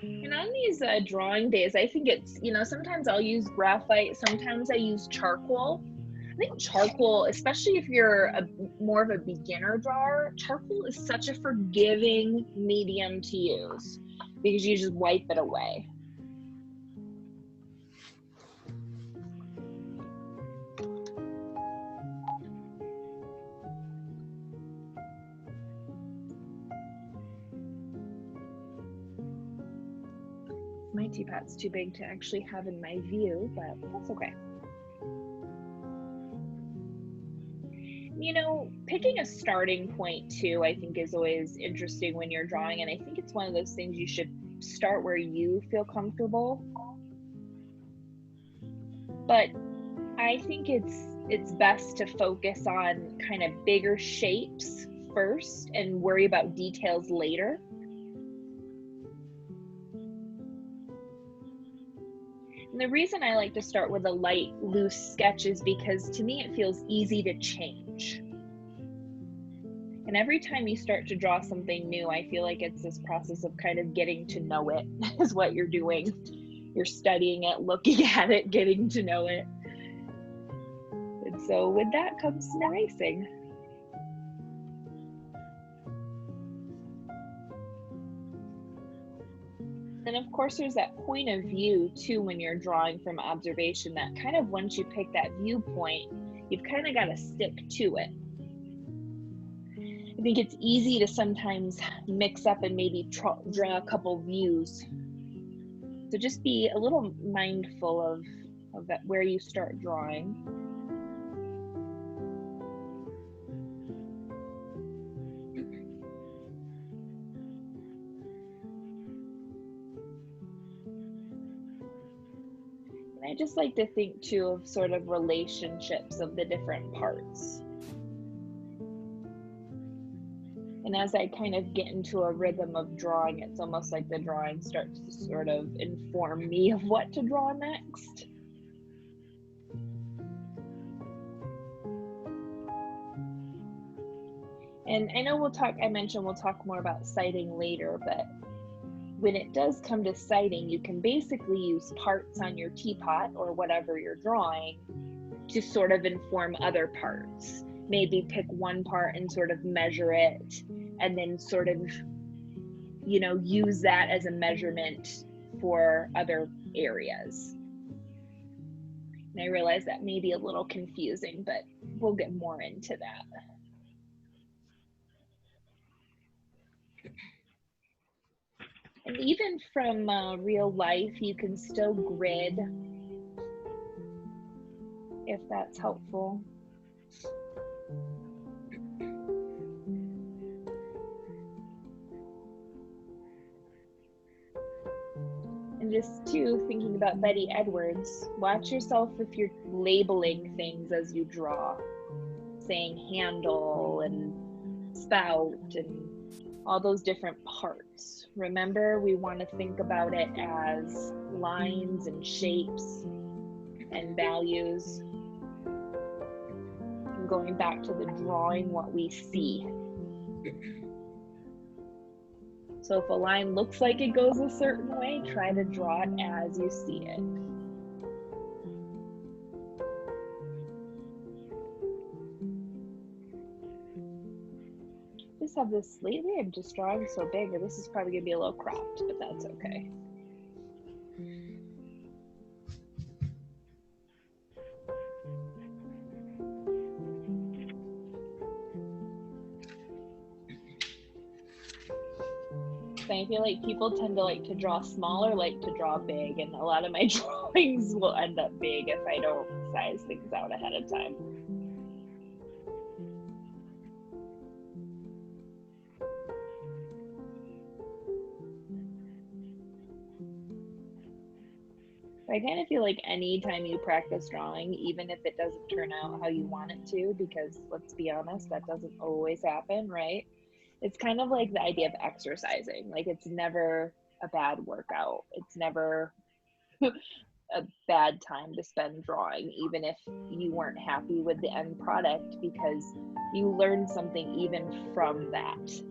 And on these drawing days, I think it's, sometimes I'll use graphite, sometimes I use charcoal. I think charcoal, especially if you're more of a beginner drawer, charcoal is such a forgiving medium to use because you just wipe it away. My teapot's too big to actually have in my view, but that's okay. Picking a starting point too, I think is always interesting when you're drawing, and I think it's one of those things you should start where you feel comfortable. But I think it's best to focus on kind of bigger shapes first and worry about details later. And the reason I like to start with a light, loose sketch is because to me it feels easy to change. And every time you start to draw something new, I feel like it's this process of kind of getting to know it is what you're doing. You're studying it, looking at it, getting to know it. And so with that comes some erasing. And of course, there's that point of view too when you're drawing from observation, that kind of once you pick that viewpoint, you've kind of got to stick to it. I think it's easy to sometimes mix up and maybe draw a couple views. So just be a little mindful of that, where you start drawing. And I just like to think too of sort of relationships of the different parts. And as I kind of get into a rhythm of drawing, it's almost like the drawing starts to sort of inform me of what to draw next. And I know I mentioned we'll talk more about sighting later, but when it does come to sighting, you can basically use parts on your teapot or whatever you're drawing to sort of inform other parts. Maybe pick one part and sort of measure it, and then sort of, use that as a measurement for other areas. And I realize that may be a little confusing, but we'll get more into that. And even from real life, you can still grid, if that's helpful. And just too, thinking about Betty Edwards, watch yourself if you're labeling things as you draw, saying handle and spout and all those different parts. Remember, we want to think about it as lines and shapes and values. And going back to the drawing, what we see. So if a line looks like it goes a certain way, try to draw it as you see it. Just have this lately, I'm just drawing so big, or this is probably gonna be a little cropped, but that's okay. I feel like people tend to like to draw small or like to draw big, and a lot of my drawings will end up big if I don't size things out ahead of time. I kind of feel like anytime you practice drawing, even if it doesn't turn out how you want it to, because let's be honest, that doesn't always happen, right? It's kind of like the idea of exercising. Like, it's never a bad workout. It's never a bad time to spend drawing, even if you weren't happy with the end product, because you learned something even from that.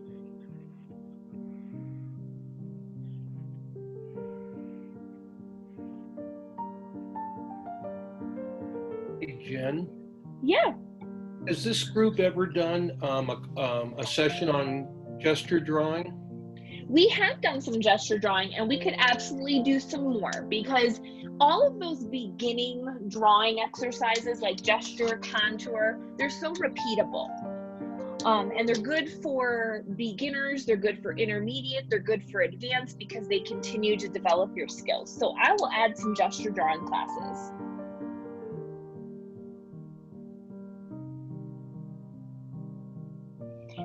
in? Yeah. Has this group ever done a session on gesture drawing? We have done some gesture drawing, and we could absolutely do some more, because all of those beginning drawing exercises like gesture, contour, they're so repeatable. And they're good for beginners, they're good for intermediate, they're good for advanced, because they continue to develop your skills. So I will add some gesture drawing classes.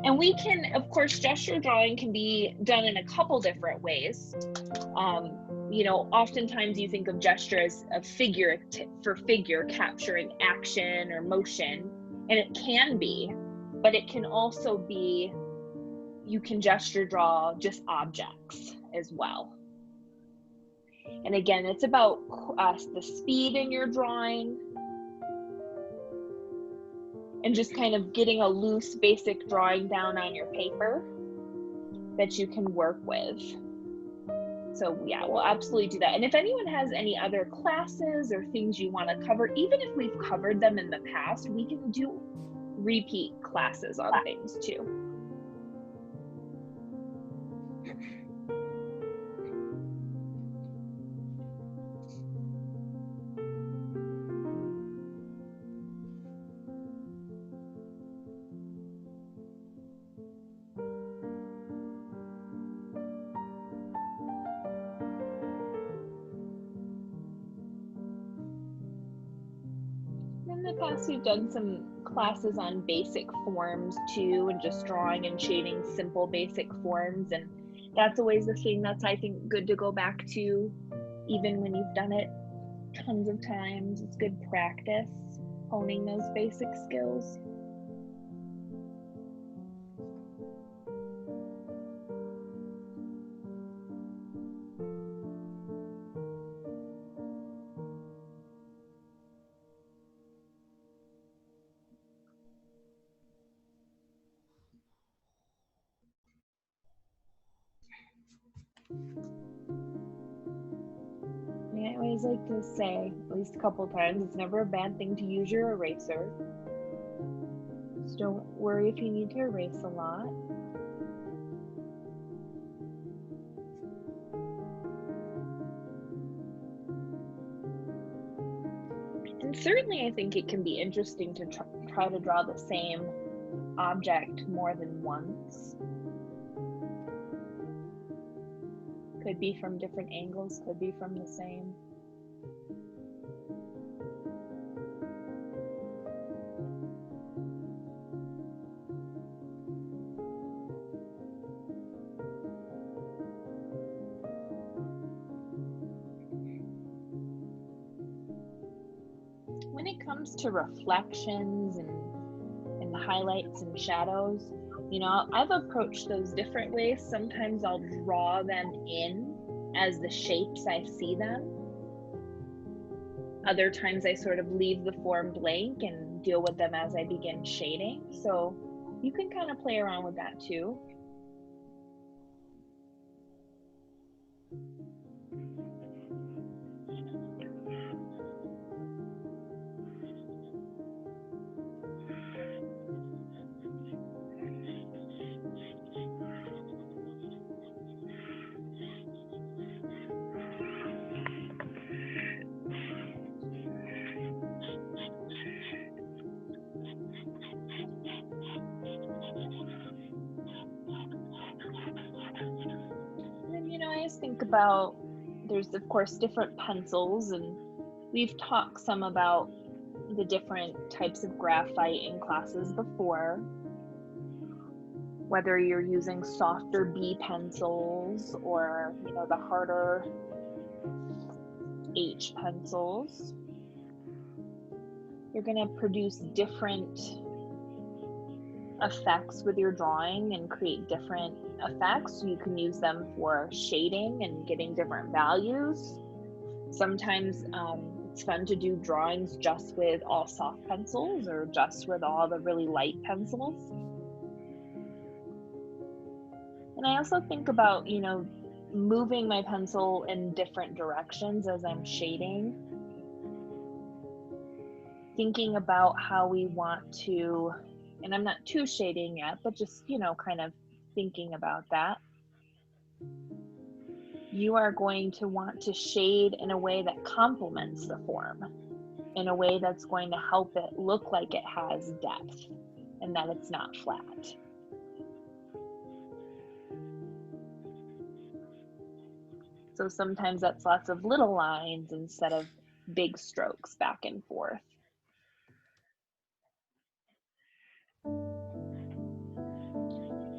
And we can, of course, gesture drawing can be done in a couple different ways. You know, oftentimes you think of gesture as a figure capturing action or motion, and it can be, but it can also be, you can gesture draw just objects as well. And again, it's about the speed in your drawing, and just kind of getting a loose basic drawing down on your paper that you can work with. So yeah, we'll absolutely do that. And if anyone has any other classes or things you want to cover, even if we've covered them in the past, we can do repeat classes on things too. In the past, we've done some classes on basic forms too, and just drawing and shading simple basic forms, and that's always the thing that's, I think, good to go back to, even when you've done it tons of times. It's good practice, honing those basic skills. I always like to say, at least a couple times, it's never a bad thing to use your eraser. Just don't worry if you need to erase a lot. And certainly I think it can be interesting to try to draw the same object more than once. Could be from different angles, could be from the same. When it comes to reflections and highlights and shadows, you know, I've approached those different ways. Sometimes I'll draw them in as the shapes I see them. Other times I sort of leave the form blank and deal with them as I begin shading. So you can kind of play around with that too. Think about, there's of course different pencils, and we've talked some about the different types of graphite in classes before, whether you're using softer B pencils or, you know, the harder H pencils. You're going to produce different effects with your drawing and create different effects. You can use them for shading and getting different values. Sometimes it's fun to do drawings just with all soft pencils or just with all the really light pencils. And I also think about, you know, moving my pencil in different directions as I'm shading. thinking about how we want to, and I'm not too shading yet, but just, kind of thinking about that. You are going to want to shade in a way that complements the form, in a way that's going to help it look like it has depth and that it's not flat. So sometimes that's lots of little lines instead of big strokes back and forth.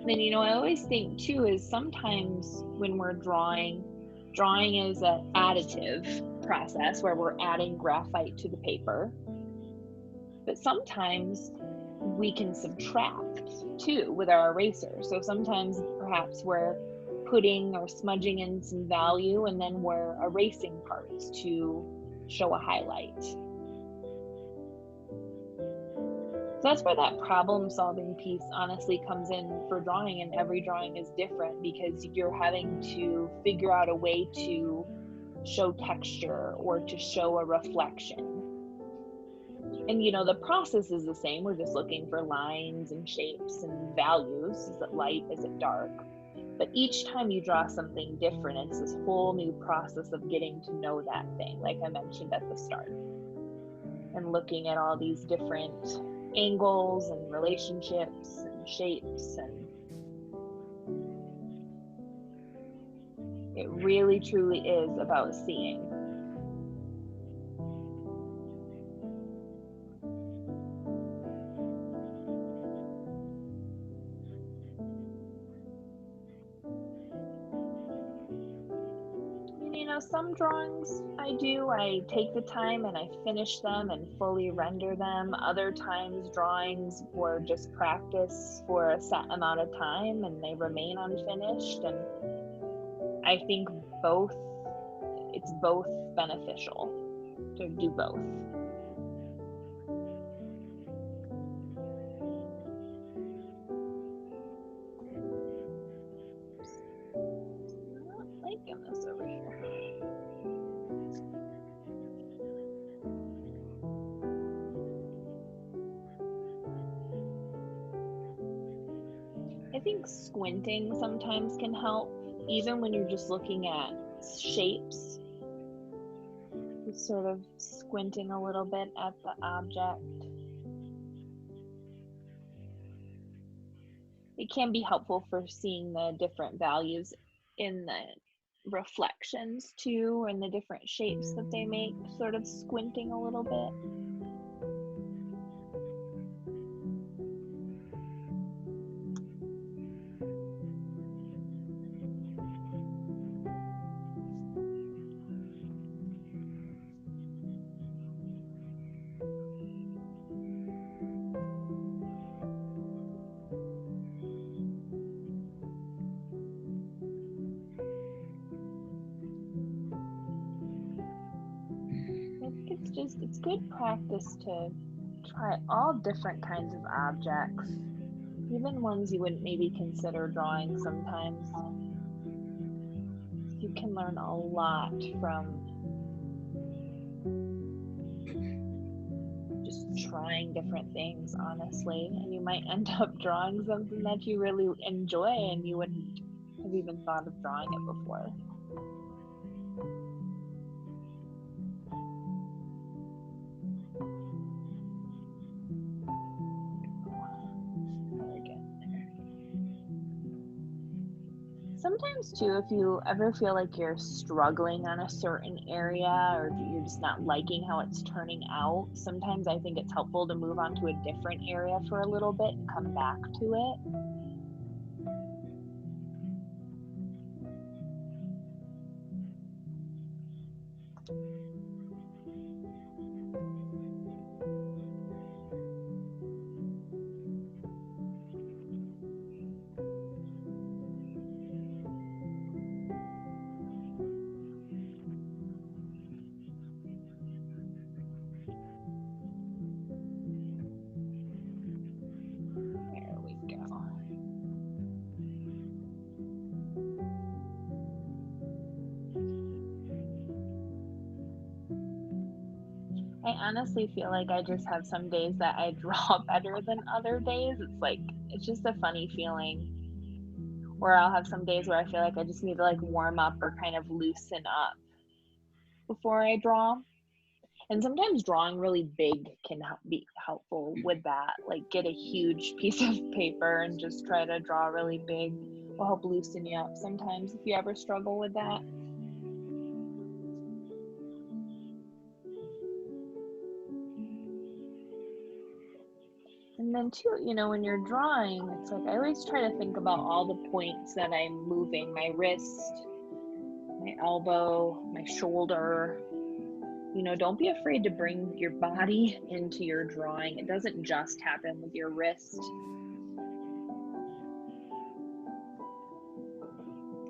Then, I always think too is sometimes when we're drawing is an additive process where we're adding graphite to the paper. But sometimes we can subtract too with our eraser. So sometimes perhaps we're putting or smudging in some value and then we're erasing parts to show a highlight. So that's where that problem solving piece honestly comes in for drawing, and every drawing is different because you're having to figure out a way to show texture or to show a reflection. And the process is the same. We're just looking for lines and shapes and values. Is it light? Is it dark? But each time you draw something different, it's this whole new process of getting to know that thing, like I mentioned at the start. And looking at all these different angles and relationships and shapes, and it really truly is about seeing. Some drawings I take the time and I finish them and fully render them. Other times drawings were just practice for a set amount of time and they remain unfinished. And I think it's both beneficial to do both. I'm not liking this over here. I think squinting sometimes can help, even when you're just looking at shapes. Just sort of squinting a little bit at the object. It can be helpful for seeing the different values in the reflections too, and the different shapes that they make, sort of squinting a little bit. It's good practice to try all different kinds of objects, even ones you wouldn't maybe consider drawing sometimes. You can learn a lot from just trying different things, honestly, and you might end up drawing something that you really enjoy and you wouldn't have even thought of drawing it before. Sometimes too, if you ever feel like you're struggling on a certain area or you're just not liking how it's turning out, sometimes I think it's helpful to move on to a different area for a little bit and come back to it. There we go. I honestly feel like I just have some days that I draw better than other days. It's just a funny feeling. Or I'll have some days where I feel like I just need to like warm up or kind of loosen up before I draw. And sometimes drawing really big can be helpful with that. Like get a huge piece of paper and just try to draw really big will help loosen you up sometimes if you ever struggle with that. And then too, when you're drawing, it's like I always try to think about all the points that I'm moving, my wrist, my elbow, my shoulder. Don't be afraid to bring your body into your drawing. It doesn't just happen with your wrist.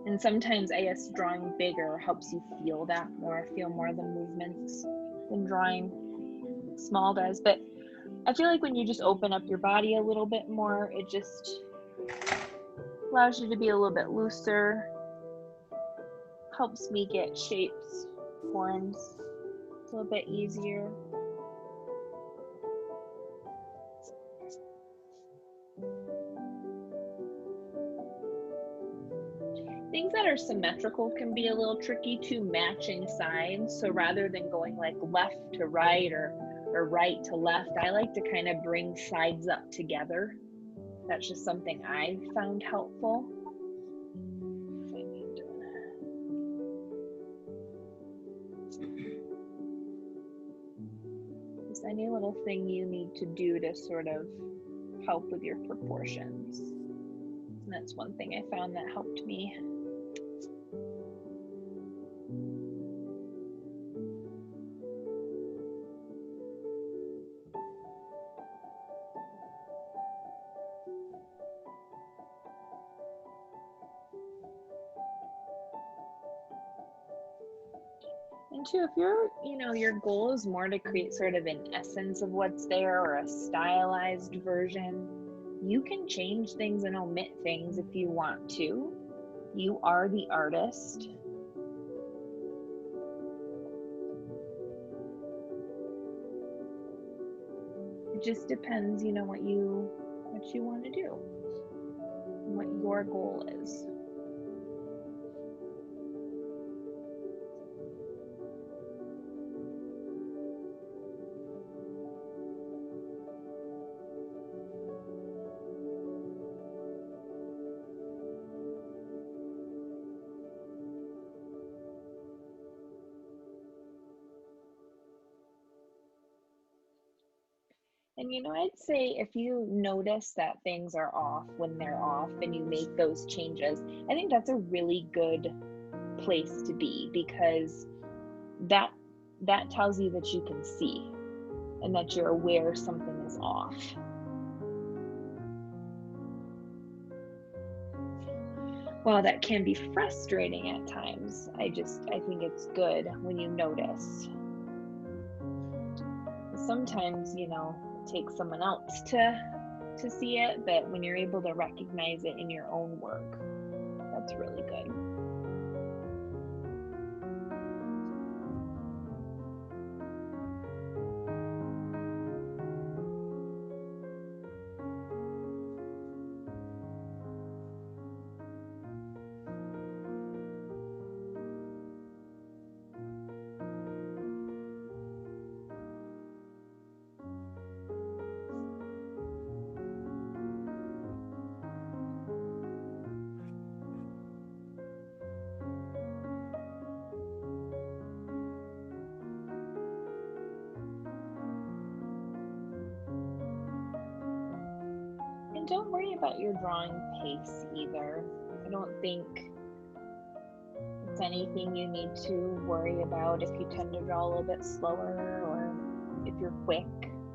And sometimes I guess drawing bigger helps you feel that more, feel more of the movements than drawing small does. But I feel like when you just open up your body a little bit more, it just allows you to be a little bit looser, helps me get shapes, forms a little bit easier. Things that are symmetrical can be a little tricky too, matching sides. So rather than going like left to right or right to left, I like to kind of bring sides up together. That's just something I found helpful. Just any little thing you need to do to sort of help with your proportions. And that's one thing I found that helped me. And too, if your goal is more to create sort of an essence of what's there or a stylized version, you can change things and omit things if you want to. You are the artist. It just depends, what you want to do, and what your goal is. And I'd say if you notice that things are off when they're off and you make those changes, I think that's a really good place to be, because that tells you that you can see and that you're aware something is off. While that can be frustrating at times, I think it's good when you notice. Sometimes, it takes someone else to see it, but when you're able to recognize it in your own work, that's really good. And don't worry about your drawing pace either. I don't think it's anything you need to worry about if you tend to draw a little bit slower, or if you're quick,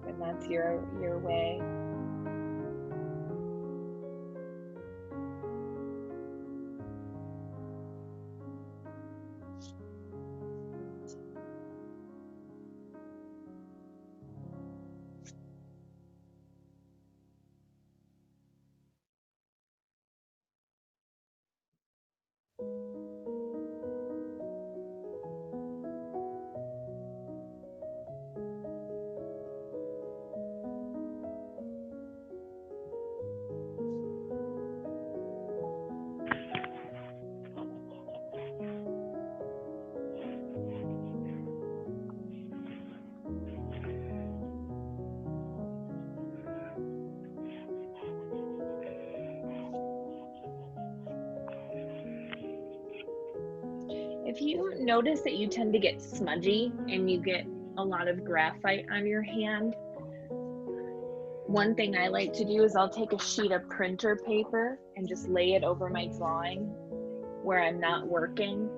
then that's your way. If you notice that you tend to get smudgy and you get a lot of graphite on your hand, one thing I like to do is I'll take a sheet of printer paper and just lay it over my drawing where I'm not working.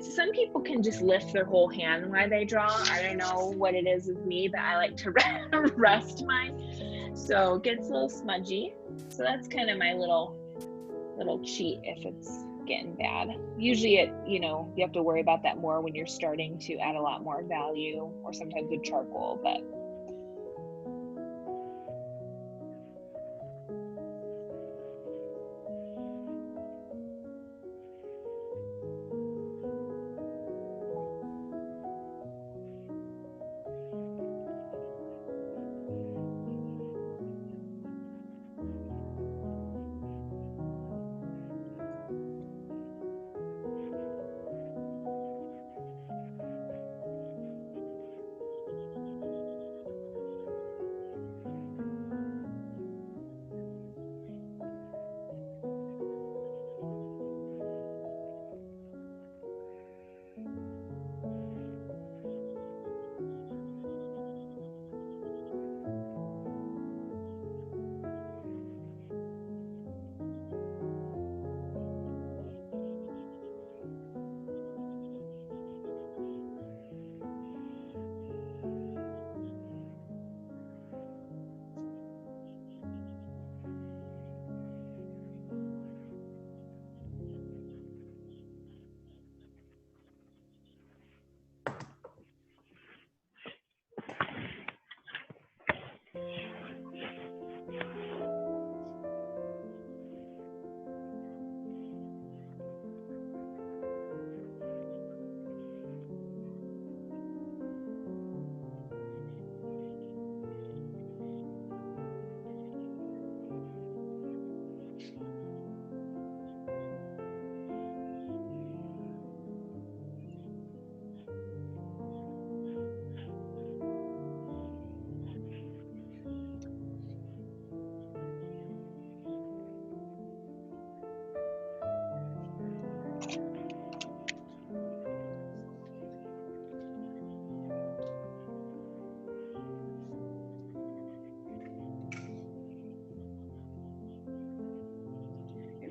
Some people can just lift their whole hand while they draw. I don't know what it is with me, but I like to rest mine. So it gets a little smudgy. So that's kind of my little cheat if it's getting bad. Usually you have to worry about that more when you're starting to add a lot more value, or sometimes with charcoal, but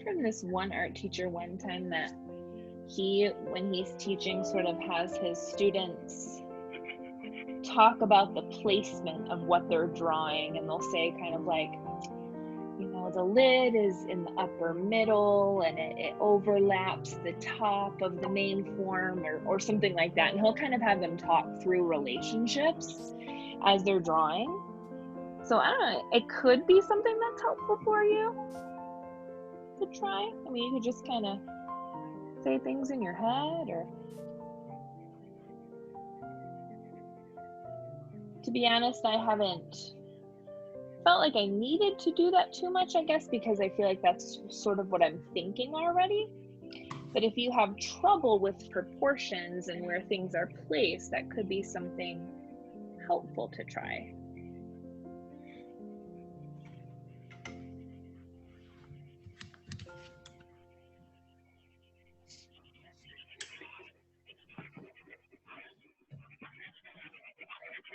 from this one art teacher one time that when he's teaching, sort of has his students talk about the placement of what they're drawing, and they'll say kind of like, the lid is in the upper middle and it overlaps the top of the main form, or something like that, and he'll kind of have them talk through relationships as they're drawing. So I don't know, it could be something that's helpful for you to try. I mean, you could just kind of say things in your head, or to be honest, I haven't felt like I needed to do that too much, I guess, because I feel like that's sort of what I'm thinking already. But if you have trouble with proportions and where things are placed, that could be something helpful to try.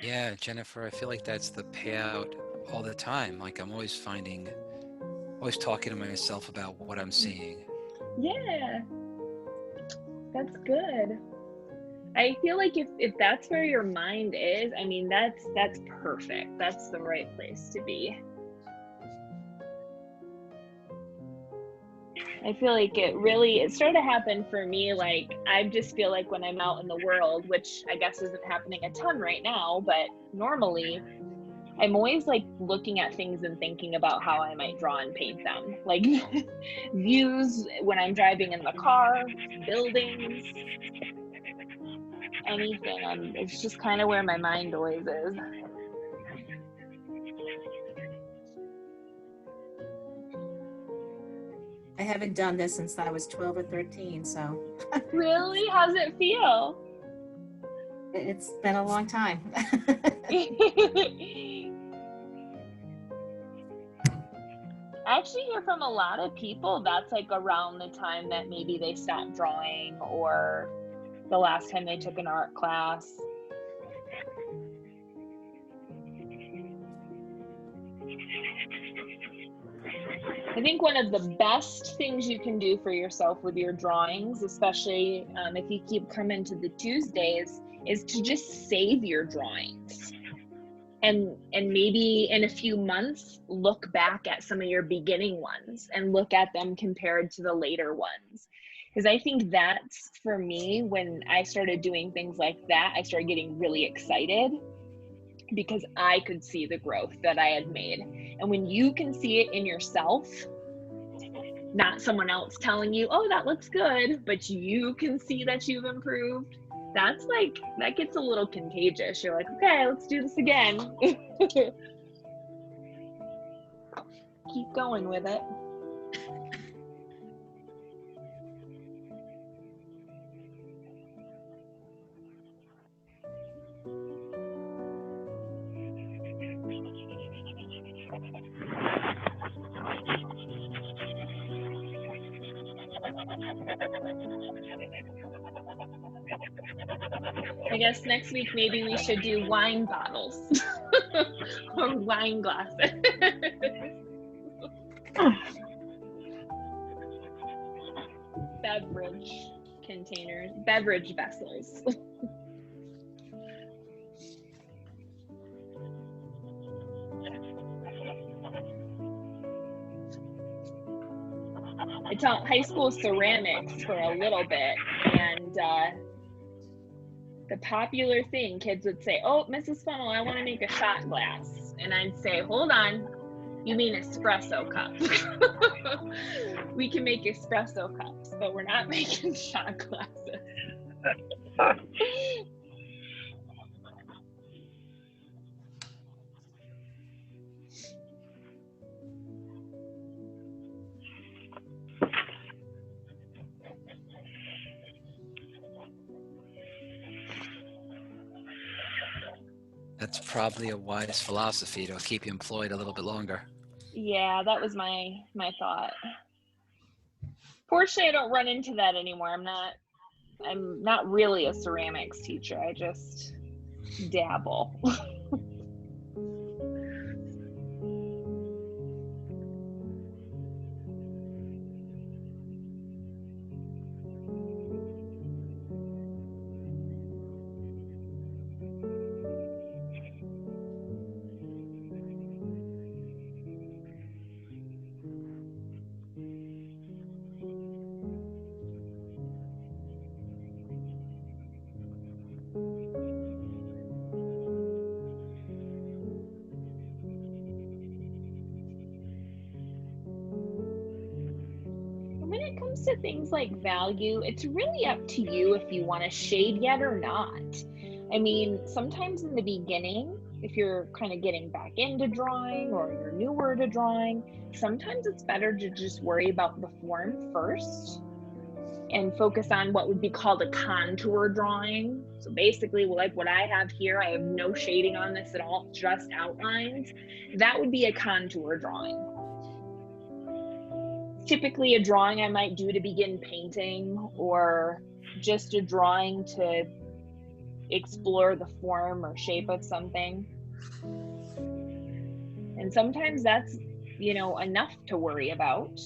Yeah, Jennifer, I feel like that's the payout all the time. Like I'm always talking to myself about what I'm seeing. Yeah, that's good. I feel like if that's where your mind is, I mean, that's perfect. That's the right place to be. I feel like it started to happen for me. Like, I just feel like when I'm out in the world, which I guess isn't happening a ton right now, but normally I'm always like looking at things and thinking about how I might draw and paint them. Like views when I'm driving in the car, buildings, anything. It's just kind of where my mind always is. I haven't done this since I was 12 or 13, so. Really? How's it feel? It's been a long time. I actually hear from a lot of people that's like around the time that maybe they stopped drawing or the last time they took an art class. I think one of the best things you can do for yourself with your drawings, especially if you keep coming to the Tuesdays, is to just save your drawings. And maybe in a few months, look back at some of your beginning ones and look at them compared to the later ones. Because I think that's, for me, when I started doing things like that, I started getting really excited because I could see the growth that I had made. And when you can see it in yourself, not someone else telling you, oh, that looks good, but you can see that you've improved, that's like, that gets a little contagious. You're like, okay, let's do this again. Keep going with it. I guess next week maybe we should do wine bottles or wine glasses. Beverage containers, beverage vessels. I taught high school ceramics for a little bit, and the popular thing, kids would say, oh, Mrs. Funnel, I want to make a shot glass. And I'd say, hold on, you mean espresso cups. We can make espresso cups, but we're not making shot glasses. That's probably a wise philosophy to keep you employed a little bit longer. Yeah, that was my thought. Fortunately, I don't run into that anymore. I'm not really a ceramics teacher. I just dabble. When it comes to things like value, it's really up to you if you want to shade yet or not. I mean, sometimes in the beginning, if you're kind of getting back into drawing or you're newer to drawing, sometimes it's better to just worry about the form first and focus on what would be called a contour drawing. So basically, like what I have here, I have no shading on this at all, just outlines. That would be a contour drawing. Typically a drawing I might do to begin painting, or just a drawing to explore the form or shape of something. And sometimes that's, enough to worry about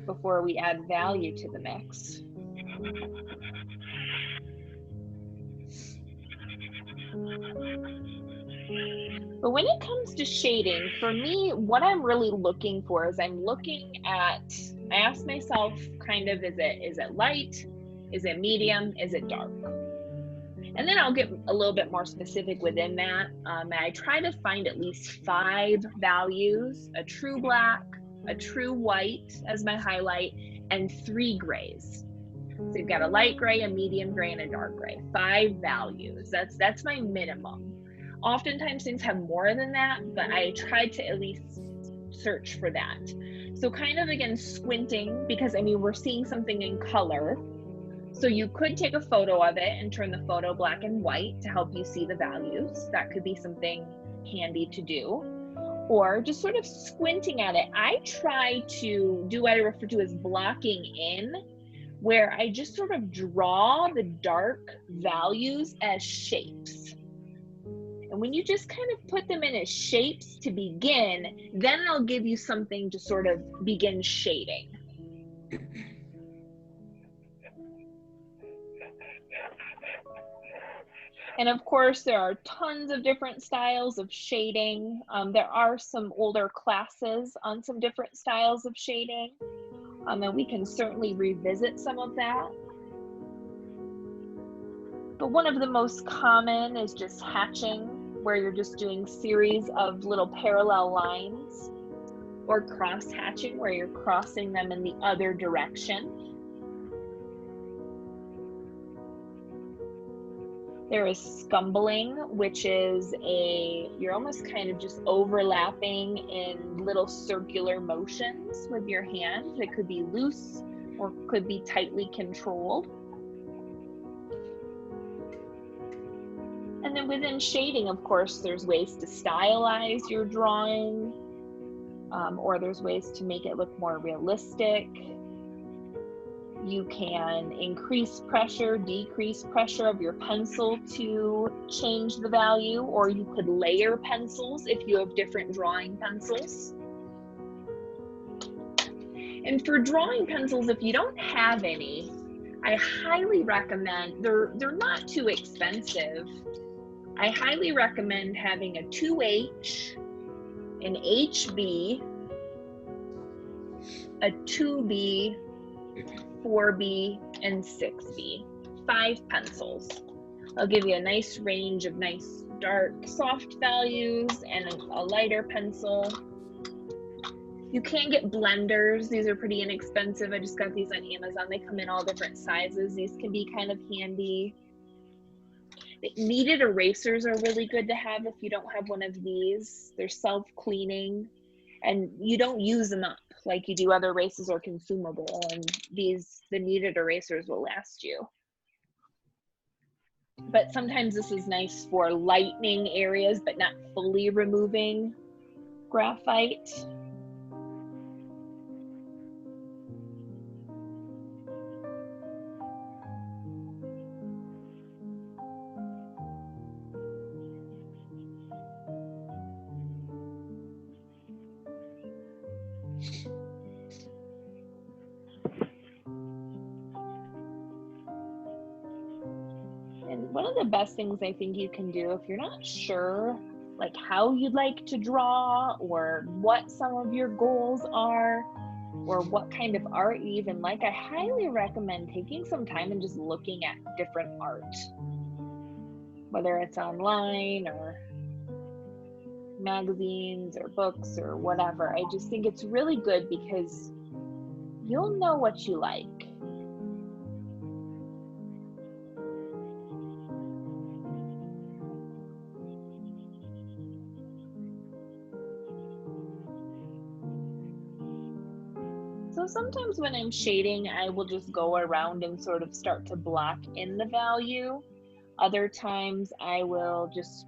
before we add value to the mix. But when it comes to shading, for me, what I'm really looking for is I ask myself kind of, is it light? Is it medium? Is it dark? And then I'll get a little bit more specific within that. I try to find at least 5 values: a true black, a true white as my highlight, and 3 grays. So you've got a light gray, a medium gray, and a dark gray. 5 values. That's my minimum. Oftentimes things have more than that, but I try to at least search for that. So kind of, again, squinting, because we're seeing something in color. So you could take a photo of it and turn the photo black and white to help you see the values. That could be something handy to do. or just sort of squinting at it. I try to do what I refer to as blocking in, where I just sort of draw the dark values as shapes. And when you just kind of put them in as shapes to begin, then I'll give you something to sort of begin shading. And of course, there are tons of different styles of shading. There are some older classes on some different styles of shading, and we can certainly revisit some of that. But one of the most common is just hatching, where you're just doing series of little parallel lines, or cross hatching, where you're crossing them in the other direction. There is scumbling, which is you're almost kind of just overlapping in little circular motions with your hand. It could be loose or could be tightly controlled. And then within shading, of course, there's ways to stylize your drawing, or there's ways to make it look more realistic. You can increase pressure, decrease pressure of your pencil to change the value, or you could layer pencils if you have different drawing pencils. And for drawing pencils, if you don't have any, I highly recommend, they're not too expensive. I highly recommend having a 2H, an HB, a 2B, 4B, and 6B, 5 pencils. I'll give you a nice range of nice dark soft values and a lighter pencil. You can get blenders. These are pretty inexpensive. I just got these on Amazon. They come in all different sizes. These can be kind of handy. Kneaded erasers are really good to have if you don't have one of these. They're self-cleaning and you don't use them up like you do other erasers are consumable, and the kneaded erasers will last you. But sometimes this is nice for lightening areas but not fully removing graphite. And one of the best things I think you can do if you're not sure like how you'd like to draw or what some of your goals are or what kind of art you even like, I highly recommend taking some time and just looking at different art, whether it's online or magazines or books or whatever. I just think it's really good because you'll know what you like. So sometimes when I'm shading, I will just go around and sort of start to block in the value. Other times I will just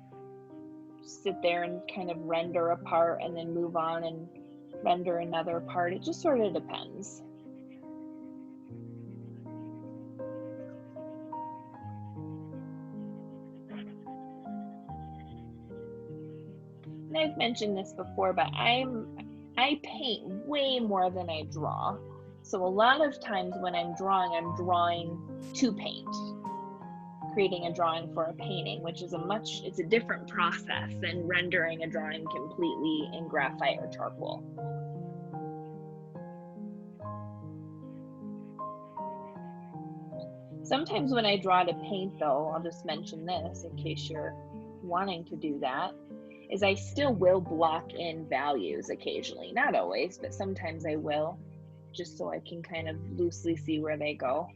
sit there and kind of render a part and then move on and render another part. It just sort of depends. And I've mentioned this before, but I paint way more than I draw. So a lot of times when I'm drawing to paint, creating a drawing for a painting, which is it's a different process than rendering a drawing completely in graphite or charcoal. Sometimes when I draw to paint though, I'll just mention this in case you're wanting to do that, is I still will block in values occasionally. Not always, but sometimes I will, just so I can kind of loosely see where they go.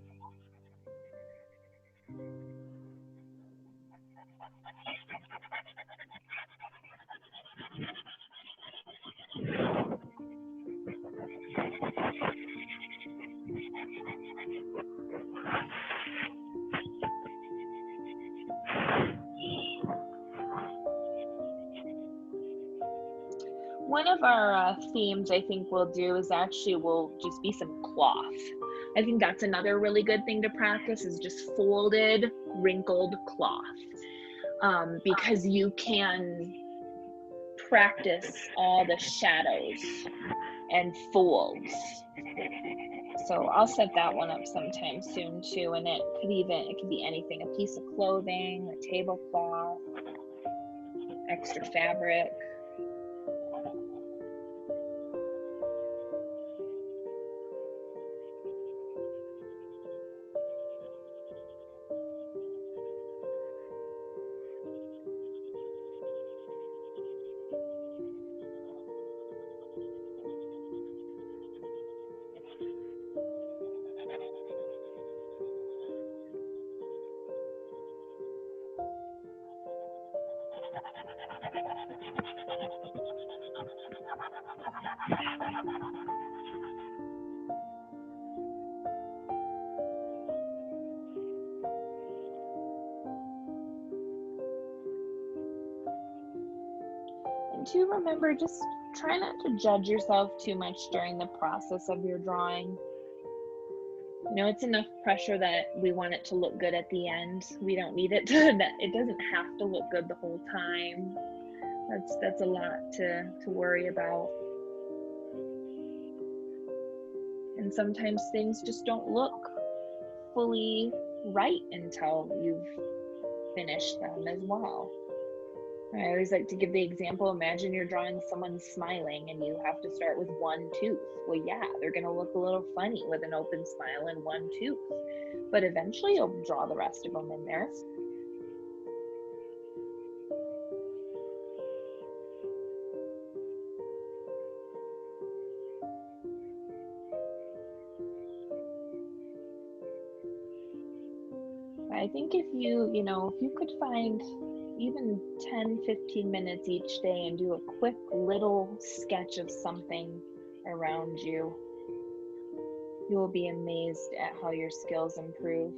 one of our themes I think we'll do is actually will just be some cloth. I think that's another really good thing to practice is just folded, wrinkled cloth. Because you can practice all the shadows and folds. So I'll set that one up sometime soon too, and it could be anything, a piece of clothing, a tablecloth, extra fabric. And to remember, just try not to judge yourself too much during the process of your drawing. You know, it's enough pressure that we want it to look good at the end. We don't need it to, it doesn't have to look good the whole time. That's a lot to worry about. And sometimes things just don't look fully right until you've finished them as well. I always like to give the example, imagine you're drawing someone smiling and you have to start with one tooth. Well, yeah, they're going to look a little funny with an open smile and one tooth, but eventually you'll draw the rest of them in there. I think if you could find even 10-15 minutes each day and do a quick little sketch of something around you, you will be amazed at how your skills improve.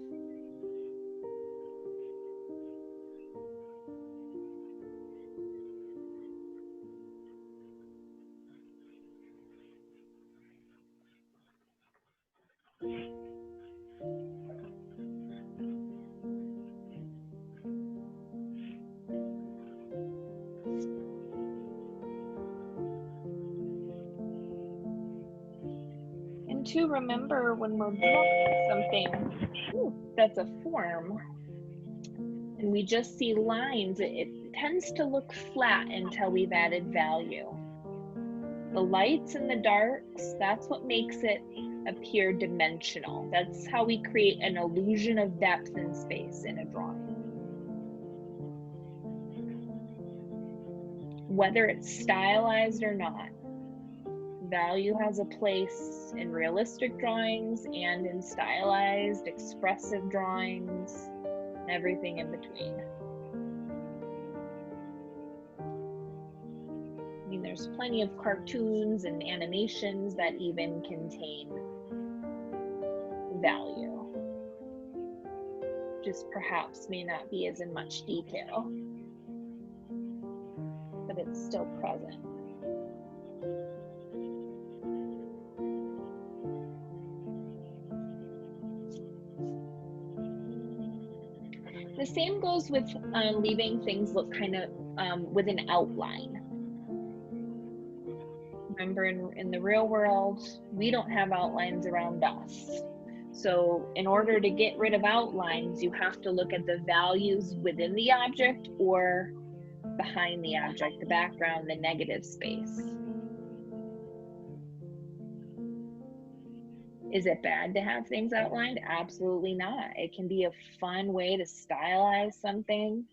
And to remember when we're drawing something that's a form and we just see lines, it tends to look flat until we've added value. The lights and the darks, that's what makes it appear dimensional. That's how we create an illusion of depth and space in a drawing. Whether it's stylized or not, value has a place in realistic drawings and in stylized, expressive drawings, and everything in between. I mean, there's plenty of cartoons and animations that even contain value, just perhaps may not be as in much detail, but it's still present. The same goes with leaving things look kind of with an outline. Remember, in the real world, we don't have outlines around us. So in order to get rid of outlines, you have to look at the values within the object or behind the object, the background, the negative space. Is it bad to have things outlined? Absolutely not. It can be a fun way to stylize something.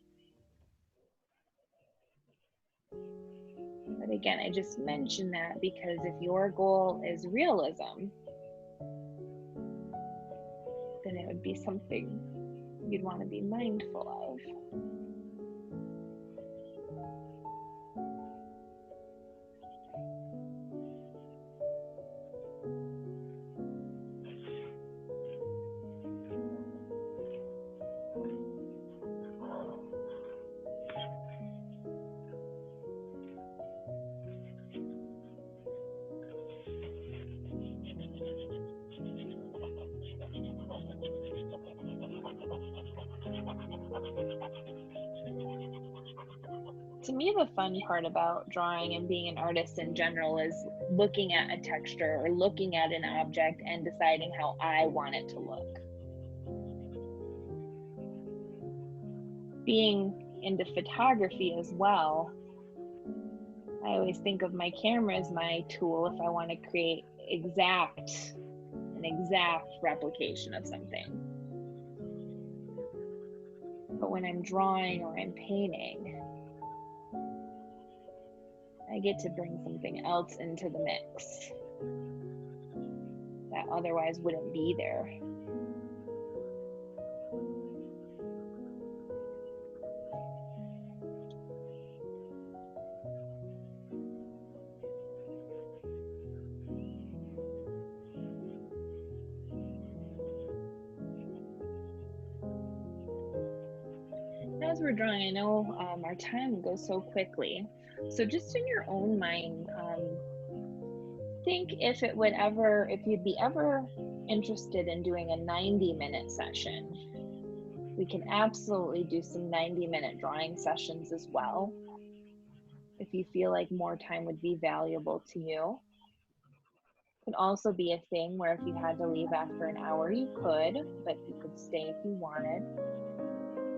But again, I just mentioned that because if your goal is realism, then it would be something you'd want to be mindful of. to me, the fun part about drawing and being an artist in general is looking at a texture or looking at an object and deciding how I want it to look. Being into photography as well, I always think of my camera as my tool if I want to create an exact replication of something. But when I'm drawing or I'm painting, I get to bring something else into the mix that otherwise wouldn't be there. As we're drawing, I know our time goes so quickly. So just in your own mind, think if you'd be ever interested in doing a 90-minute session. We can absolutely do some 90-minute drawing sessions as well, if you feel like more time would be valuable to you. Could also be a thing where if you had to leave after an hour, you could, but you could stay if you wanted.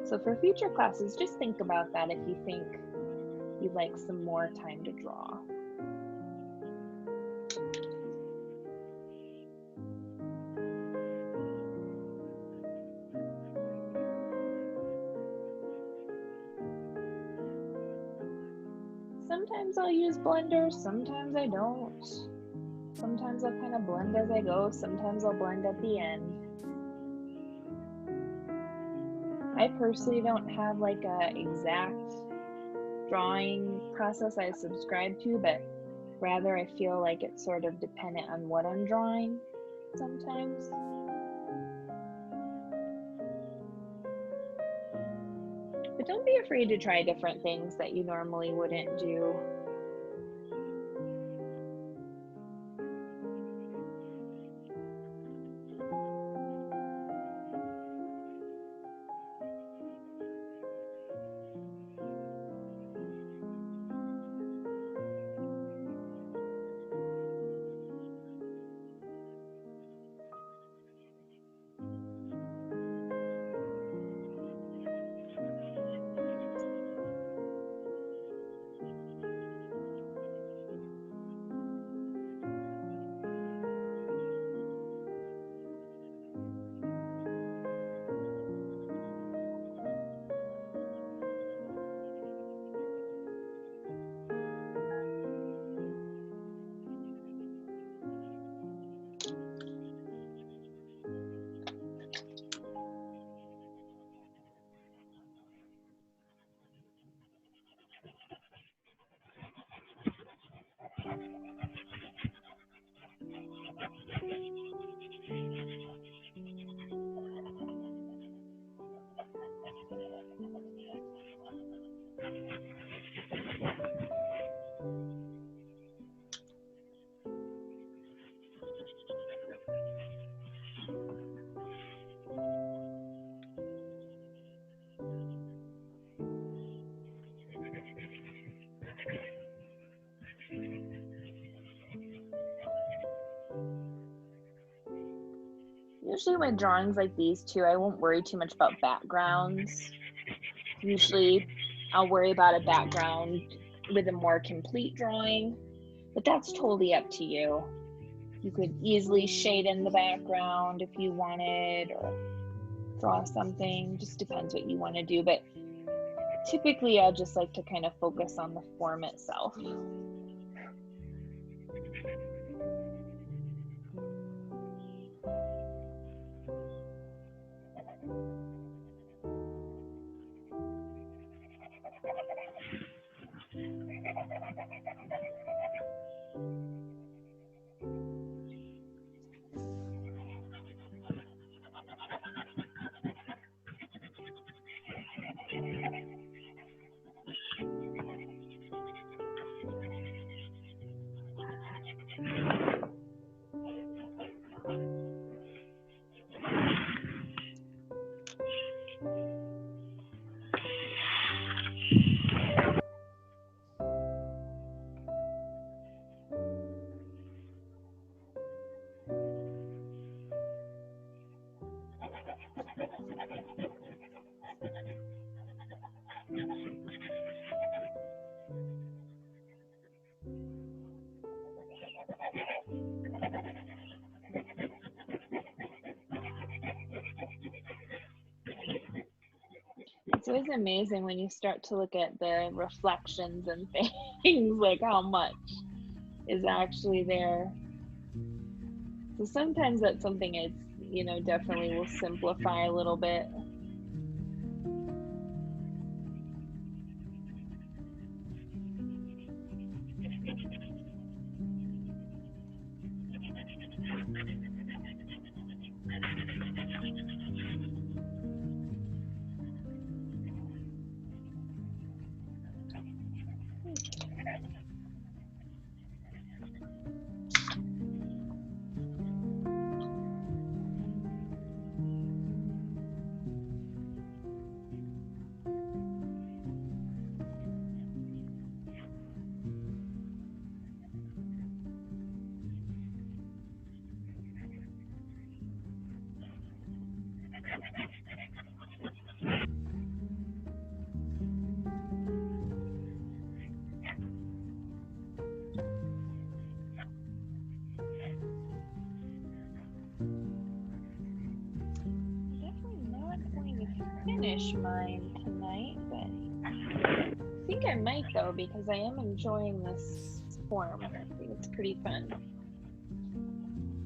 So for future classes, just think about that if you think you'd like some more time to draw. Sometimes I'll use Blender, sometimes I don't. Sometimes I'll kind of blend as I go, sometimes I'll blend at the end. I personally don't have like a exact drawing process I subscribe to, but rather I feel like it's sort of dependent on what I'm drawing sometimes. But don't be afraid to try different things that you normally wouldn't do. Usually with drawings like these too, I won't worry too much about backgrounds. Usually I'll worry about a background with a more complete drawing, but that's totally up to you. You could easily shade in the background if you wanted, or draw something, just depends what you want to do. But typically I just like to kind of focus on the form itself. It's always amazing when you start to look at the reflections and things, like how much is actually there. So sometimes that's something it's, definitely will simplify a little bit. Finish mine tonight, but I think I might though, because I am enjoying this form. I think it's pretty fun,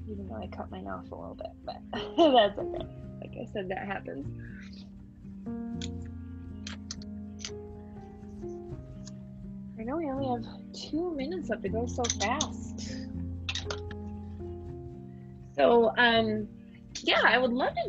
even though I cut mine off a little bit, but that's okay. Like I said, that happens. I know we only have 2 minutes left. It goes so fast. So yeah, I would love to